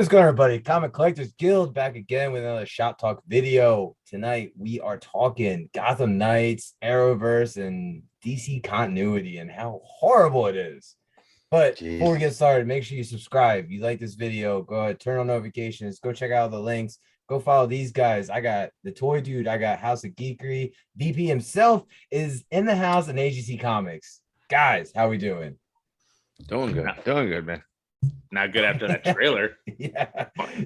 What's going on, everybody? Comic Collectors Guild back again with another Shop Talk video. Tonight we are talking Gotham Knights, Arrowverse, and DC continuity and how horrible it is. But before we get started, make sure you subscribe. You like this video, go ahead, turn on notifications, go check out the links, go follow these guys. I got the Toy Dude, I got House of Geekery. VP himself is in the house in AGC Comics. Guys, how we doing? Doing good, man. Not good after that trailer.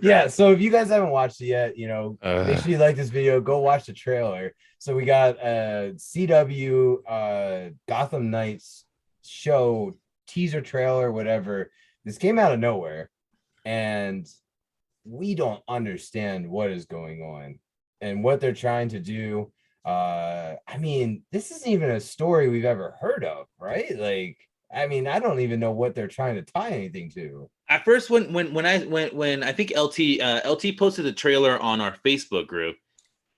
Yeah. So if you guys haven't watched it yet, make sure you like this video, go watch the trailer. So we got a CW Gotham Knights show teaser trailer, whatever. This came out of nowhere and we don't understand what is going on and what they're trying to do. I mean, this isn't even a story we've ever heard of, right? Like, I mean, I don't even know what they're trying to tie anything to. At first, when I think LT posted the trailer on our Facebook group,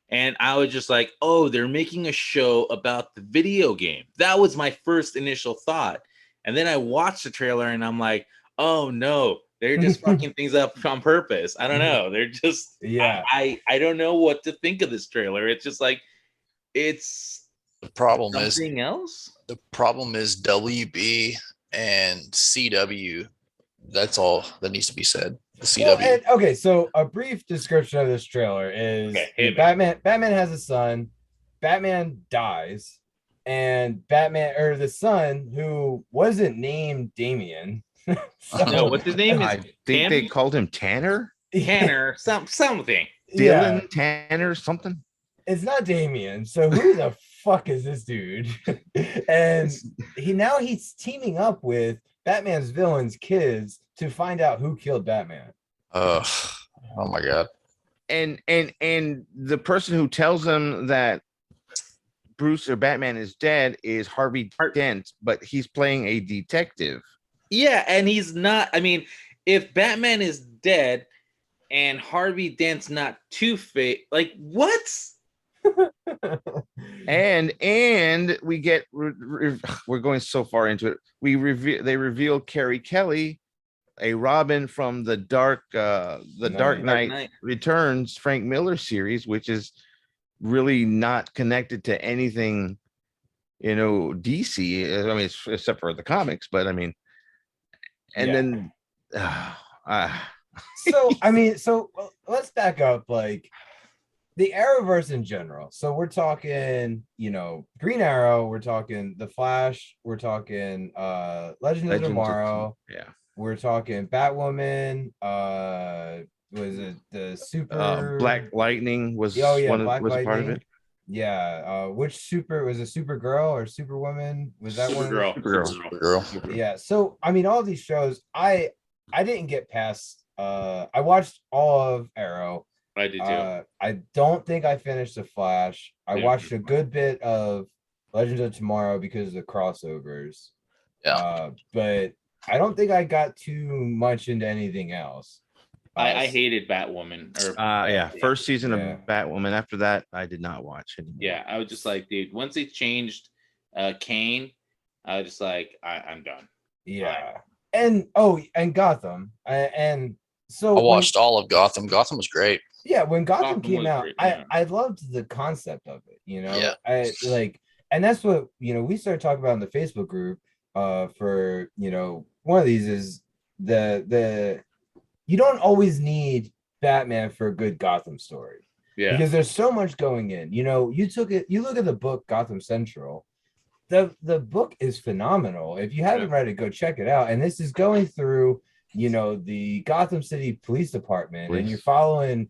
and I was just like, oh, they're making a show about the video game. That was my first initial thought. And then I watched the trailer and I'm like, oh no, they're just fucking things up on purpose. I don't know. They're just, I don't know what to think of this trailer. It's just like, it's the problem something else. The problem is WB and CW. That's all that needs to be said. The CW. Well, okay, so a brief description of this trailer is Batman has a son, Batman dies, and the son, who wasn't named Damian. No, what's his name? I think they called him Tanner. Something. Dylan Tanner, something. It's not Damian. So who the fuck is this dude? And he's teaming up with Batman's villains' kids to find out who killed Batman. Oh my god. And the person who tells them that Bruce or Batman is dead is Harvey Dent, but he's playing a detective. Yeah, and he's not. I mean, if Batman is dead and Harvey Dent's not Two-Face, like what? and we get we're going so far into it. They reveal Carrie Kelly, a Robin from the Dark Knight Returns Frank Miller series, which is really not connected to anything, DC. I mean, except for the comics, but I mean, then so let's back up, like the Arrowverse in general. So we're talking, Green Arrow, we're talking The Flash, we're talking Legends of Tomorrow. We're talking Batwoman, was it the Super Black Lightning was was part of it. Yeah, which super was it, Supergirl or Superwoman? Was that Supergirl. Yeah, so I mean all these shows I didn't get past I watched all of Arrow. I did too. I don't think I finished The Flash. I watched a good bit of Legends of Tomorrow because of the crossovers. But I don't think I got too much into anything else. I hated Batwoman. First season of Batwoman. After that, I did not watch anymore. Yeah, I was just like, dude, once they changed Kane, I was just like, I'm done. Yeah. And Gotham. And so I watched all of Gotham. Gotham was great. Yeah, when Gotham came out, great, I loved the concept of it, Yeah. And that's what, we started talking about in the Facebook group for, one of these is the you don't always need Batman for a good Gotham story. Yeah. Because there's so much going in. You look at the book Gotham Central. The book is phenomenal. If you haven't read it, go check it out. And this is going through, the Gotham City Police Department, and you're following,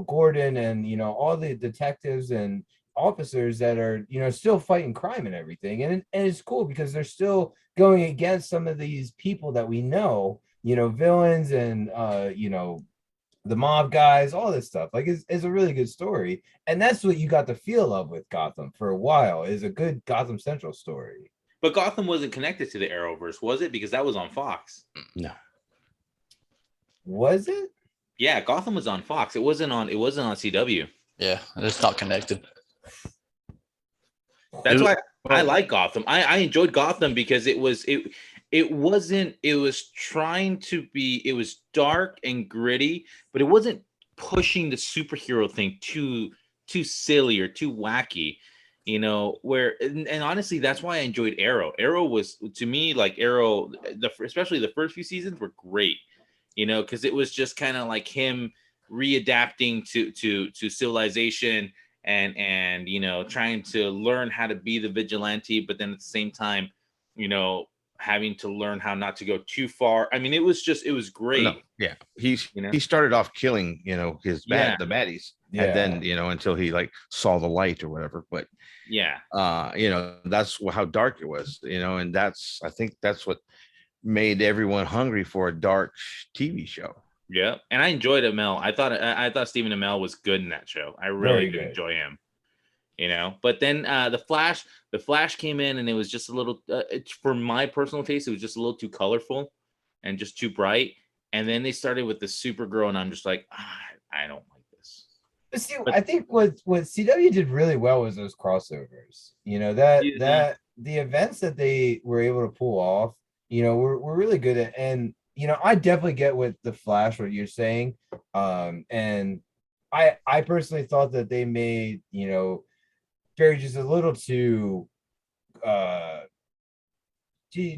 Gordon and, all the detectives and officers that are, still fighting crime and everything. And it's cool because they're still going against some of these people that we know, villains and, the mob guys, all this stuff. Like it's a really good story. And that's what you got the feel of with Gotham for a while, is a good Gotham Central story. But Gotham wasn't connected to the Arrowverse, was it? Because that was on Fox. No. Was it? Yeah, Gotham was on Fox. It wasn't on CW. Yeah, it's not connected. That's why I like Gotham. I enjoyed Gotham because it it wasn't. It was trying to be. It was dark and gritty, but it wasn't pushing the superhero thing too silly or too wacky. You know, where and honestly, that's why I enjoyed Arrow. Arrow was to me like Arrow, especially the first few seasons were great. You know, because it was just kind of like him readapting to civilization and you know trying to learn how to be the vigilante, but then at the same time, you know, having to learn how not to go too far. I mean, it was great. No, yeah, he You know, he started off killing, you know, his Yeah. the baddies, Yeah. and then you know until he like saw the light or whatever. But yeah, you know that's how dark it was, you know, and I think that's what made everyone hungry for a dark TV show. yeah. And I enjoyed Amell. I thought Stephen Amell was good in that show. I really Very did good. enjoy him. You know, but then the Flash came in and it was just a little for my personal taste, it was just a little too colorful and just too bright. And then they started with the Supergirl, and I'm just like, I don't like this. But see, But- I think what CW did really well was those crossovers. You know, that the events that they were able to pull off, you know, were really good at. And you know, I definitely get with the Flash what you're saying. And I personally thought that they made, you know, Barry just a little too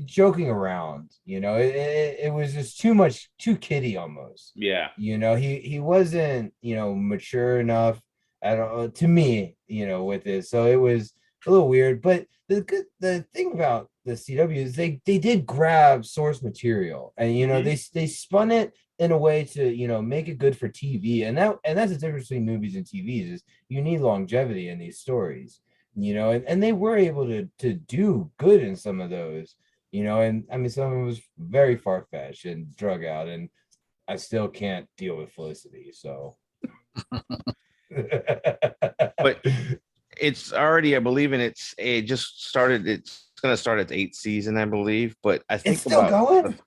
joking around. You know, it was just too kiddie almost. Yeah. You know, he wasn't, you know, mature enough at all to me, you know, with this. So it was a little weird. But the thing about the CW is they did grab source material, and you know, they spun it in a way to, you know, make it good for TV. And that's the difference between movies and TVs is you need longevity in these stories, you know, and they were able to do good in some of those, you know, and I mean some of it was very far-fetched and drug out, and I still can't deal with Felicity, so But it's already, I believe, it just started. It's gonna start at the 8th season, I believe. But I think it's still going.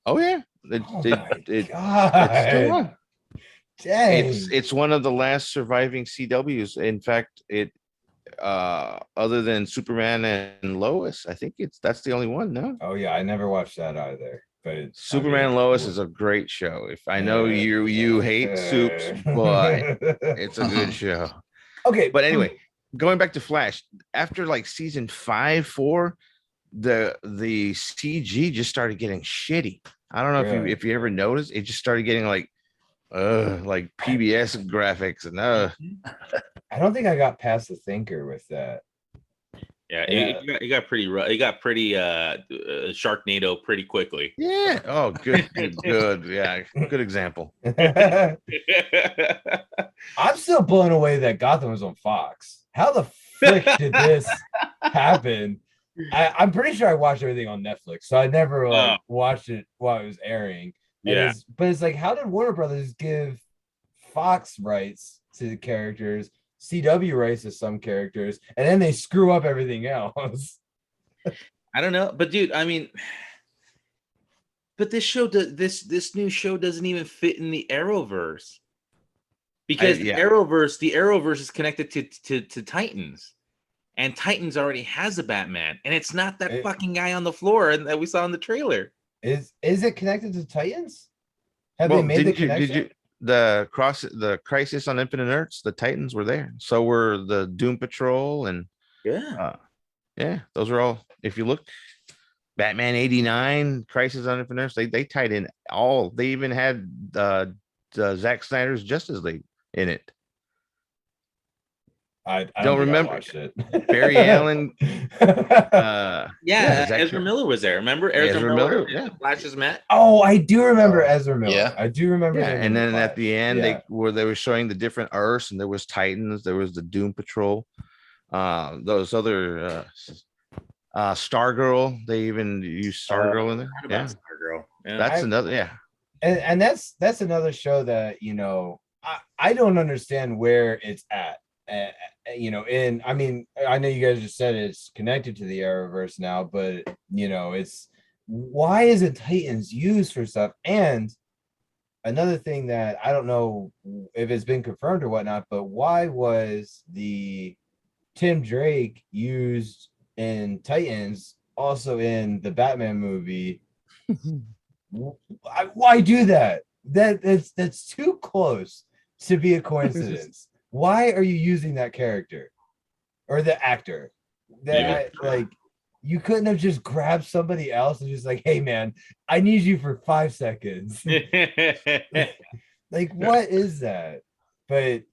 Oh yeah, Oh it, my it's still God. on. Dang. It's one of the last surviving CWs. In fact, it other than Superman and Lois, I think that's the only one. No, Oh yeah, I never watched that either. But Superman and Lois is a great show. If I know you hate soups, but it's a good show. Okay, But anyway, going back to Flash, after like season 5, 4, the CG just started getting shitty. I don't know Really? if you ever noticed, it just started getting like PBS graphics and I don't think I got past the thinker with that. Yeah, Yeah. it got pretty rough. It got pretty Sharknado pretty quickly. yeah. Oh, good. Yeah, good example. I'm still blown away that Gotham was on Fox. How the frick did this happen? I'm pretty sure I watched everything on Netflix, so I never watched it while it was airing. Yeah. But it's like, how did Warner Brothers give Fox rights to the characters, CW rights to some characters, and then they screw up everything else? I don't know, but dude, I mean, but this new show doesn't even fit in the Arrowverse because yeah. the Arrowverse is connected to Titans, and Titans already has a Batman, and it's not that fucking guy on the floor that we saw in the trailer. Is it connected to Titans? Have they made the connection? Did you the Crisis on Infinite Earths? The Titans were there. So were the Doom Patrol and Yeah. yeah, those were all. If you look, Batman 89, Crisis on Infinite Earths, they tied in all. They even had Zack Snyder's Justice League in it. I don't think remember. I watched it. Barry Allen. Yeah, Ezra Miller was there. Remember Ezra Miller? Yeah. The Flashes met. Oh, I do remember Ezra Miller. Yeah. I do remember. Yeah, him and in then at the end, Flash. they were showing the different Earths, and there was Titans, there was the Doom Patrol, those other Stargirl. They even used Stargirl in there. Yeah, Stargirl. Yeah. that's another. Yeah, and that's another show that, you know, I don't understand where it's at. You know, and I mean, I know you guys just said it's connected to the Arrowverse now, but you know, it's why is it Titans used for stuff? And another thing that I don't know if it's been confirmed or whatnot, but why was the Tim Drake used in Titans also in the Batman movie. Why do that? That's too close to be a coincidence. Why are you using that character or the actor? Like you couldn't have just grabbed somebody else and just like, hey man, I need you for 5 seconds. Like, what is that? But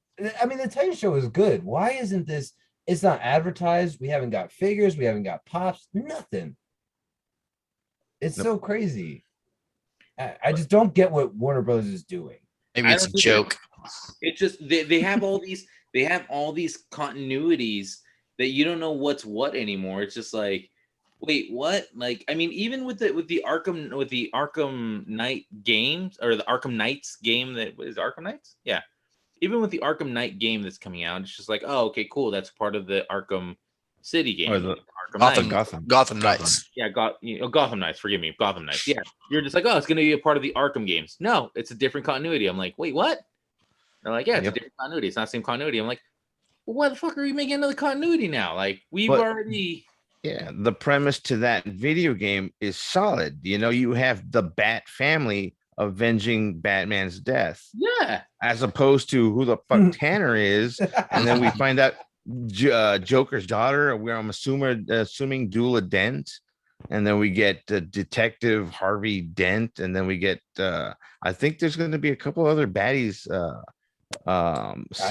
I mean, the Titan show is good. Why isn't this? It's not advertised. We haven't got figures. We haven't got pops. Nothing. It's so crazy. I just don't get what Warner Bros. Is doing. Maybe it's a joke. It's just they have all these continuities that you don't know what's what anymore. It's just like, wait, what? Like, I mean, even with the Arkham Knight games, or the Arkham Knights game, that is Arkham Knights, yeah. Even with the Arkham Knight game that's coming out, it's just like, oh, okay, cool. That's part of the Arkham City game. Or the Gotham Knights. Yeah, Gotham Knights. Forgive me, Gotham Knights. Yeah, you're just like, oh, it's gonna be a part of the Arkham games. No, it's a different continuity. I'm like, wait, what? They're like, yeah, it's a different continuity. It's not the same continuity. I'm like, well, why the fuck are we making another continuity now? Like, we've already. Yeah, the premise to that video game is solid. You know, you have the Bat family avenging Batman's death. Yeah. As opposed to who the fuck Tanner is, and then we find out Joker's daughter. I'm assuming Dula Dent, and then we get Detective Harvey Dent, and then we get I think there's going to be a couple other baddies,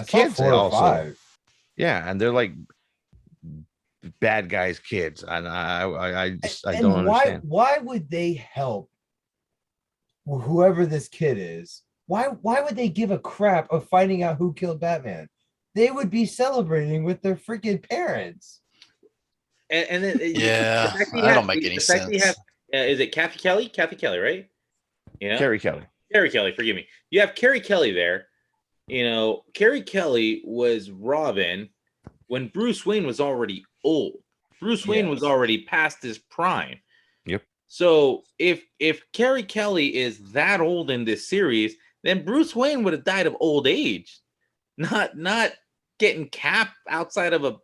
kids 4 or 5. Yeah, and they're like bad guys' kids, and I don't understand. Why would they help whoever this kid is? Why would they give a crap of finding out who killed Batman? They would be celebrating with their freaking parents. And then, yeah, that don't make any sense. Is it Kathy Kelly? Kathy Kelly, right? You know? Carrie Kelly. Carrie Kelly, forgive me. You have Carrie Kelly there. You know, Carrie Kelly was Robin when Bruce Wayne was already old. Bruce Wayne was already past his prime. Yep. So if Carrie Kelly is that old in this series, then Bruce Wayne would have died of old age, not getting capped outside of a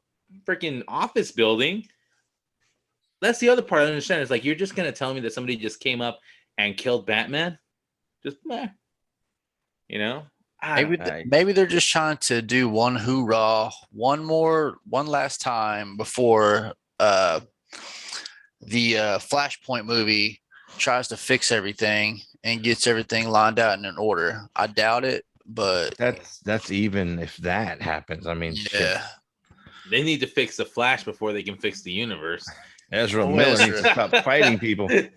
freaking office building. That's the other part I understand. Is like, you're just gonna tell me that somebody just came up and killed Batman? Just you know? Maybe they're just trying to do one hoorah, one last time before the Flashpoint movie tries to fix everything and gets everything lined out in an order. I doubt it, but that's even if that happens. I mean, yeah, they need to fix the Flash before they can fix the universe. Ezra Miller needs to stop fighting people. They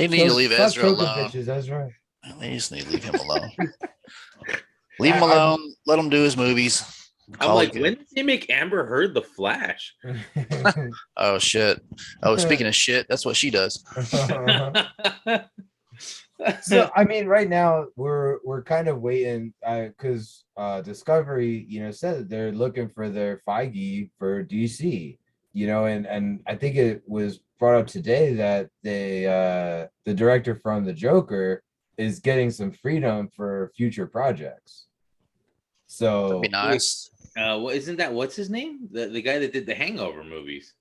need to leave Ezra alone. Bitches, Ezra. They just need to leave him alone. Leave him alone. Let him do his movies. I'm like, when did they make Amber Heard the Flash? Oh shit! Oh, speaking of shit, that's what she does. So I mean, right now we're kind of waiting because Discovery, said that they're looking for their Feige for DC, and I think it was brought up today that the director from the Joker is getting some freedom for future projects. So that'd be nice. What's his name? The guy that did the Hangover movies.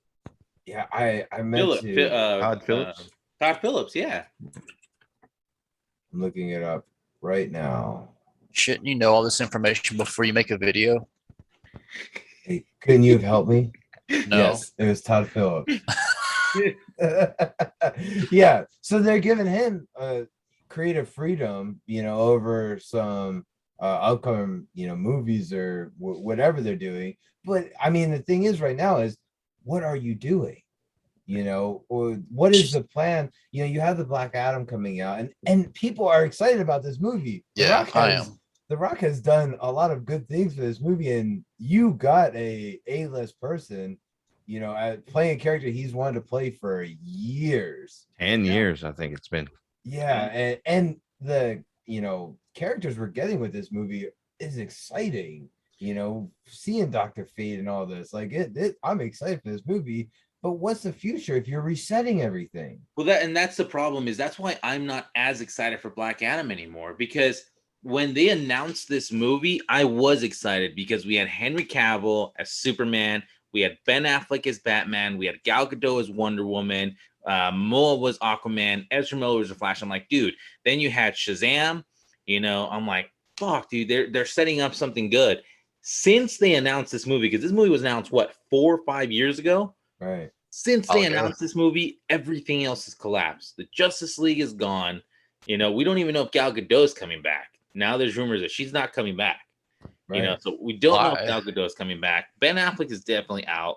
Yeah, I meant Todd Phillips. Todd Phillips, yeah. I'm looking it up right now. Shouldn't you know all this information before you make a video? Hey, couldn't you have helped me? No. Yes, it was Todd Phillips. Yeah, so they're giving him creative freedom, over some upcoming, movies or whatever they're doing. But I mean, the thing is right now is, what are you doing? Or what is the plan? You have the Black Adam coming out, and people are excited about this movie. I am. The Rock has done a lot of good things for this movie, and you got a A-list person, playing a character he's wanted to play for years. 10 years, I think it's been. Yeah, and the characters we're getting with this movie is exciting. Seeing Dr. Fate and all this, like I'm excited for this movie. But what's the future if you're resetting everything? Well, that's the problem. That's why I'm not as excited for Black Adam anymore, because when they announced this movie, I was excited because we had Henry Cavill as Superman. We had Ben Affleck as Batman. We had Gal Gadot as Wonder Woman. Moa was Aquaman. Ezra Miller was the Flash. I'm like, dude. Then you had Shazam. I'm like, fuck, dude. They're setting up something good. Since they announced this movie, because this movie was announced 4 or 5 years ago. Right. Since they announced this movie, everything else has collapsed. The Justice League is gone. We don't even know if Gal Gadot is coming back. Now there's rumors that she's not coming back. Right. So we don't know if Gal Gadot is coming back. Ben Affleck is definitely out.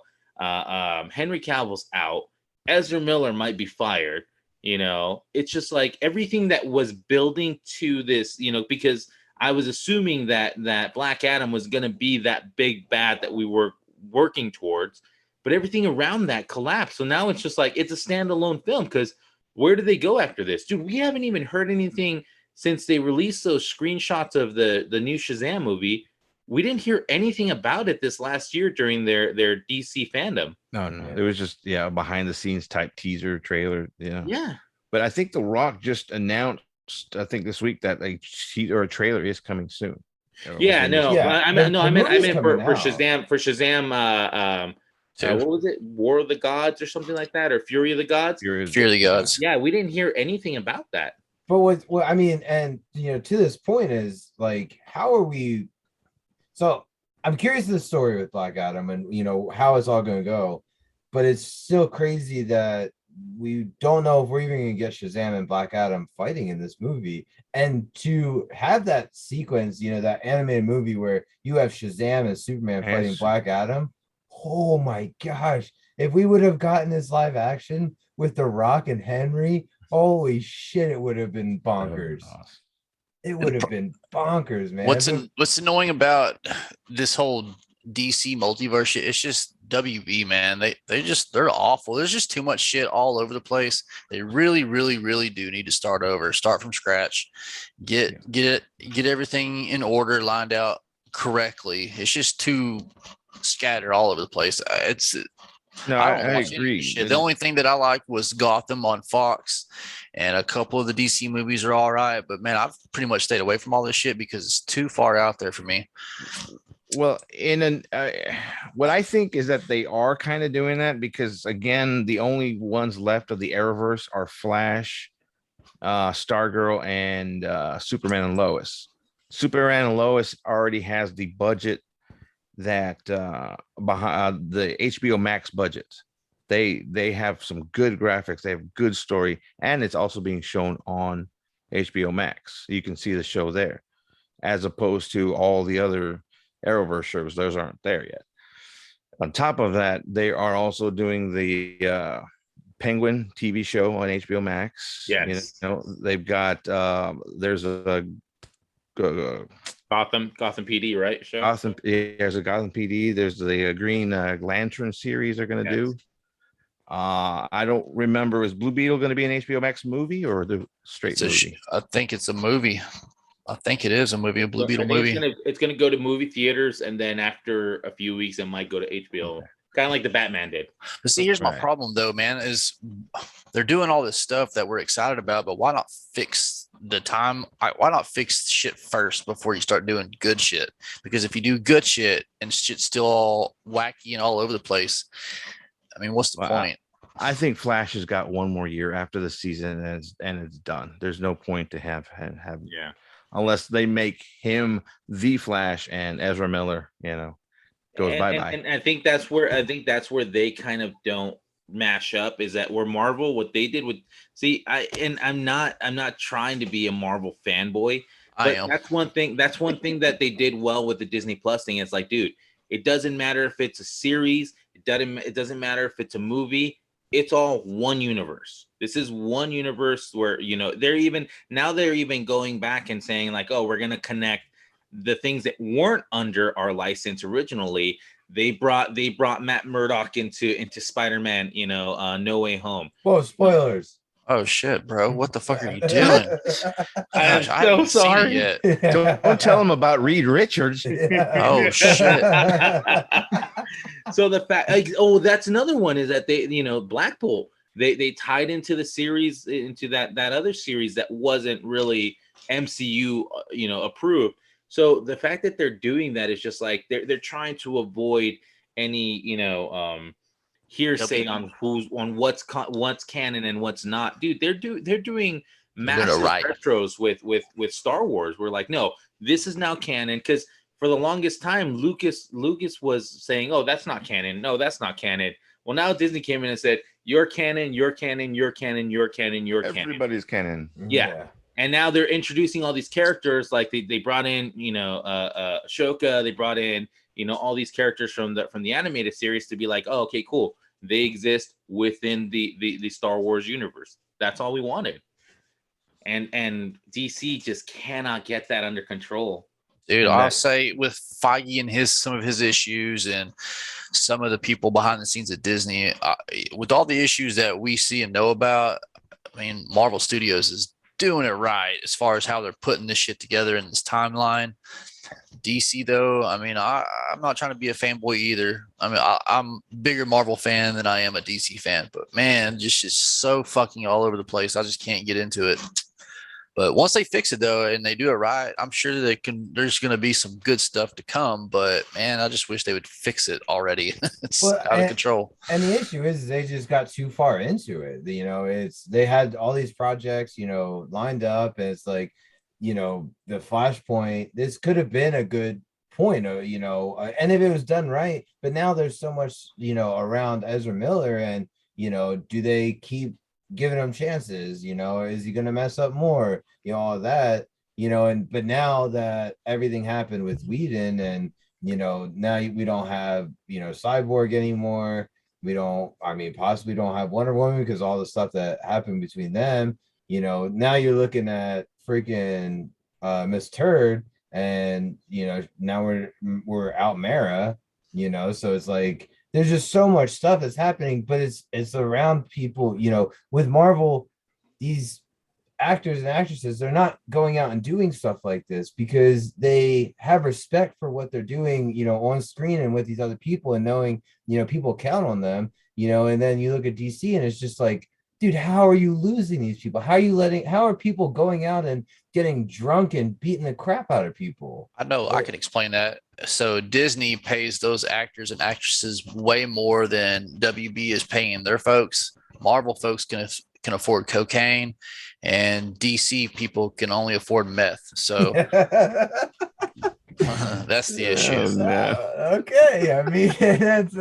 Henry Cavill's out. Ezra Miller might be fired. It's just like everything that was building to this, because I was assuming that Black Adam was going to be that big bad that we were working towards, but everything around that collapsed. So now it's just like, it's a standalone film, because where do they go after this? Dude, we haven't even heard anything since they released those screenshots of the new Shazam movie. We didn't hear anything about it this last year during their DC fandom. No, it was just behind the scenes type teaser trailer. Yeah. But I think The Rock just announced, I think this week, that a trailer is coming soon. Yeah, no, Yeah, I meant for coming out. Shazam. For Shazam, what was it? War of the Gods or something like that, or Fury of the Gods? Fear of the Gods. Yeah, we didn't hear anything about that. But what I mean, and to this point is like, how are we? So I'm curious of the story with Black Adam and how it's all going to go, but it's still crazy that we don't know if we're even going to get Shazam and Black Adam fighting in this movie. And to have that sequence, that animated movie where you have Shazam and Superman fighting Black Adam, oh my gosh! If we would have gotten this live action with The Rock and Henry, holy shit, it would have been bonkers. It would have been bonkers, man. What's annoying about this whole DC multiverse shit? It's just WB, man. They're awful. There's just too much shit all over the place. They really, really, really do need to start over, start from scratch, get everything in order, lined out correctly. It's just too scattered all over the place. I agree. The only thing that I liked was Gotham on Fox, and a couple of the DC movies are all right. But man, I've pretty much stayed away from all this shit because it's too far out there for me. Well, what I think is that they are kind of doing that because, again, the only ones left of the Arrowverse are Flash, Stargirl, and Superman and Lois. Superman and Lois already has the budget that behind the HBO Max budget. They have some good graphics, they have good story, and it's also being shown on HBO Max. You can see the show there, as opposed to all the other Arrowverse shows. Those aren't there yet. On top of that, they are also doing the Penguin TV show on HBO Max. Yes. They've got there's a Gotham PD, right? Show. There's a Gotham PD. There's the Green Lantern series they're going to do. I don't remember. Is Blue Beetle going to be an HBO Max movie or the straight movie? I think it's a movie. I think it is a movie, a Blue Beetle movie. It's going to go to movie theaters, and then after a few weeks, it might go to HBO. Okay. Kind of like the Batman did. But see, here's my problem, though, man, is they're doing all this stuff that we're excited about, but why not fix the time? Why not fix shit first before you start doing good shit? Because if you do good shit and shit's still all wacky and all over the place, I mean, what's the point? I think Flash has got one more year after the season and it's done. There's no point to have unless they make him the Flash and Ezra Miller, goes bye-bye. And I think that's where they kind of don't mash up, is that where Marvel, what they did with I'm not trying to be a Marvel fanboy, but that's one thing that they did well with the Disney Plus thing. It's like, dude, it doesn't matter if it's a series, it doesn't matter if it's a movie, it's all one universe. This is one universe where, they're even going back and saying like, oh, we're going to connect the things that weren't under our license originally. They brought Matt Murdock into Spider-Man, No Way Home. Whoa, spoilers. Oh shit, bro. What the fuck are you doing? I'm so sorry. Yet. Don't tell him about Reed Richards. Oh shit. So the fact, that's another one, is that they, Blackpool, they tied into the series, into that other series that wasn't really MCU, approved. So the fact that they're doing that is just like they're trying to avoid hearsay on what's canon and what's not. Dude, they're doing massive right. retros with Star Wars. We're like, no, this is now canon, because for the longest time, Lucas was saying, oh, that's not canon. No, that's not canon. Well, now Disney came in and said, you're canon, you're canon, you're canon, you're canon, you're canon. Everybody's canon. Yeah. And now they're introducing all these characters, like they brought in, Ashoka, they brought in, all these characters from the animated series to be like, oh, okay, cool. They exist within the Star Wars universe. That's all we wanted. And DC just cannot get that under control. Dude, I'll say with Feige and some of his issues and some of the people behind the scenes at Disney, with all the issues that we see and know about, I mean, Marvel Studios is doing it right as far as how they're putting this shit together in this timeline. DC, though, I mean, I'm not trying to be a fanboy either. I mean, I'm a bigger Marvel fan than I am a DC fan, but man, just so fucking all over the place. I just can't get into it. But once they fix it, though, and they do it right, I'm sure there's going to be some good stuff to come. But man, I just wish they would fix it already. It's out of control. And the issue is they just got too far into it. They had all these projects, lined up, and it's like, the Flashpoint, this could have been a good point, and if it was done right. But now there's so much, around Ezra Miller, and do they keep giving him chances? Is he going to mess up more? All that, but now that everything happened with Whedon, and now we don't have Cyborg anymore. Possibly don't have Wonder Woman because all the stuff that happened between them. Now you're looking at freaking Miss Turd, and now we're out Mara. So it's like there's just so much stuff that's happening, but it's around people. With Marvel, these actors and actresses, they're not going out and doing stuff like this because they have respect for what they're doing, on screen and with these other people, and knowing, people count on them, and then you look at DC and it's just like, dude, how are you losing these people? How are people going out and getting drunk and beating the crap out of people? I know, I can explain that. So Disney pays those actors and actresses way more than WB is paying their folks. Marvel folks can afford cocaine, and DC people can only afford meth. So that's the issue. Okay, I mean, that's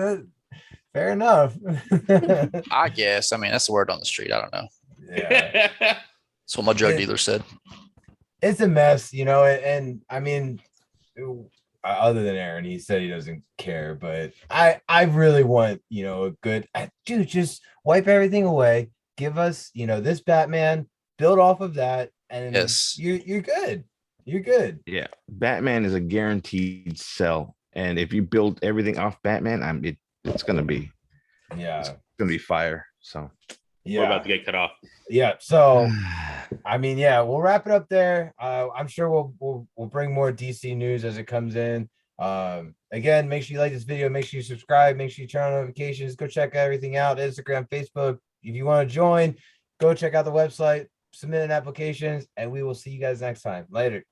fair enough. I guess. I mean, that's the word on the street. I don't know. Yeah. That's what my drug dealer said. It's a mess, and I mean, other than Aaron, he said he doesn't care, but I really want, a good dude, just wipe everything away. Give us, this Batman, build off of that, and yes, you're good. You're good. Yeah. Batman is a guaranteed sell. And if you build everything off Batman, it's gonna be fire. So we're about to get cut off. Yeah. So I mean, we'll wrap it up there. I'm sure we'll bring more DC news as it comes in. Again, make sure you like this video, make sure you subscribe, make sure you turn on notifications, go check everything out, Instagram, Facebook. If you want to join, go check out the website, submit an application, and we will see you guys next time. Later.